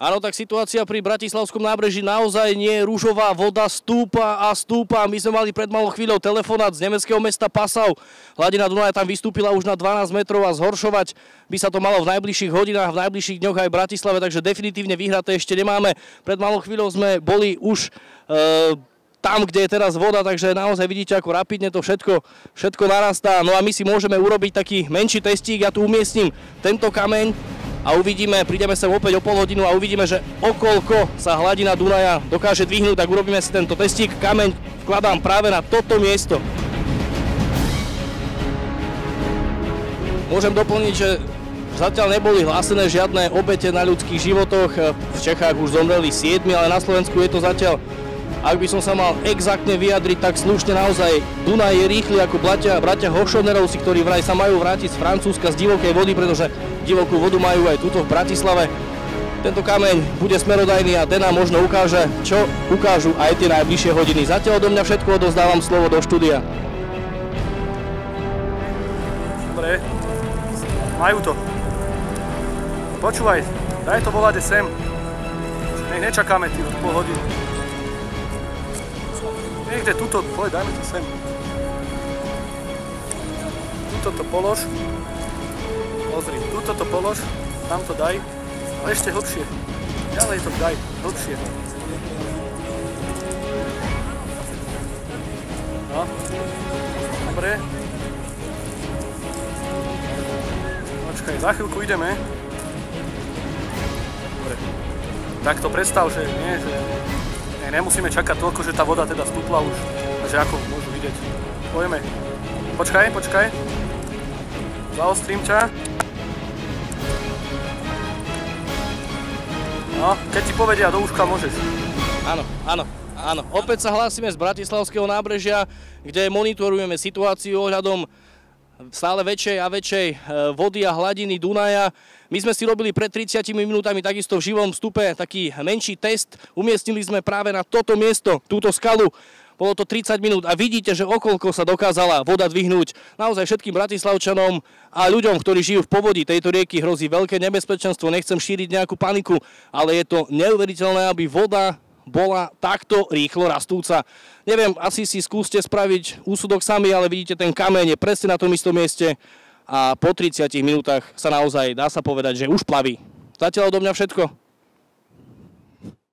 Áno, tak situácia pri Bratislavskom nábreží naozaj nie je ružová, voda stúpa a stúpa. My sme mali pred malou chvíľou telefonát z nemeckého mesta Passau. Hladina Dunaja tam vystúpila už na 12 metrov a zhoršovať by sa to malo v najbližších hodinách, v najbližších dňoch aj v Bratislave, takže definitívne vyhraté ešte nemáme. Pred malou chvíľou sme boli už tam, kde je teraz voda, takže naozaj vidíte, ako rapidne to všetko narastá. No a my si môžeme urobiť taký menší testík. Ja tu umiestním tento kameň a uvidíme, prídeme sem opäť o pol hodinu a uvidíme, že okolko sa hladina Dunaja dokáže dvihnúť, tak urobíme si tento testík. Kameň vkladám práve na toto miesto. Môžem doplniť, že zatiaľ neboli hlásené žiadne obete na ľudských životoch. V Čechách už zomreli 7, ale na Slovensku je to zatiaľ, ak by som sa mal exaktne vyjadriť, tak slušne naozaj. Dunaj je rýchly ako bratia Hošonerovci, ktorí vraj sa majú vrátiť z Francúzska z divokej vody, pretože divokú vodu majú aj tuto v Bratislave. Tento kameň bude smerodajný a ten nám možno ukáže, čo ukážu aj tie najbližšie hodiny. Zatiaľ odo mňa všetko, odovzdávam slovo do štúdia. Dobre, majú to. Počúvaj, daj to volať sem. Nech nečakáme ty pol hodinu. Niekde tuto, poď, dajme to sem. Tuto to polož. Pozri, tuto to polož, tam to daj. A ešte hlbšie. Ďalej to daj, hlbšie. No. Dobre. Počkaj, za chvíľku ideme. Dobre. Tak to predstav, že nie, že nemusíme čakať toľko, že tá voda teda stúpla už. A že ako môžu vidieť. Pojeme. Počkaj. Zaostrím ťa. No, keď ti povedia do uška, môžeš. Áno. Opäť sa hlásime z Bratislavského nábrežia, kde monitorujeme situáciu ohľadom stále väčšej a väčšej vody a hladiny Dunaja. My sme si robili pred 30 minútami takisto v živom vstupe taký menší test. Umiestnili sme práve na toto miesto, túto skalu. Bolo to 30 minút a vidíte, že okolko sa dokázala voda dvihnúť. Naozaj všetkým Bratislavčanom a ľuďom, ktorí žijú v povodí tejto rieky, hrozí veľké nebezpečenstvo. Nechcem šíriť nejakú paniku, ale je to neuveriteľné, aby voda bola takto rýchlo rastúca. Neviem, asi si skúste spraviť úsudok sami, ale vidíte, ten kameň je presne na tom istom mieste a po 30 minútach sa naozaj dá sa povedať, že už plaví. Zatiaľ odo mňa všetko.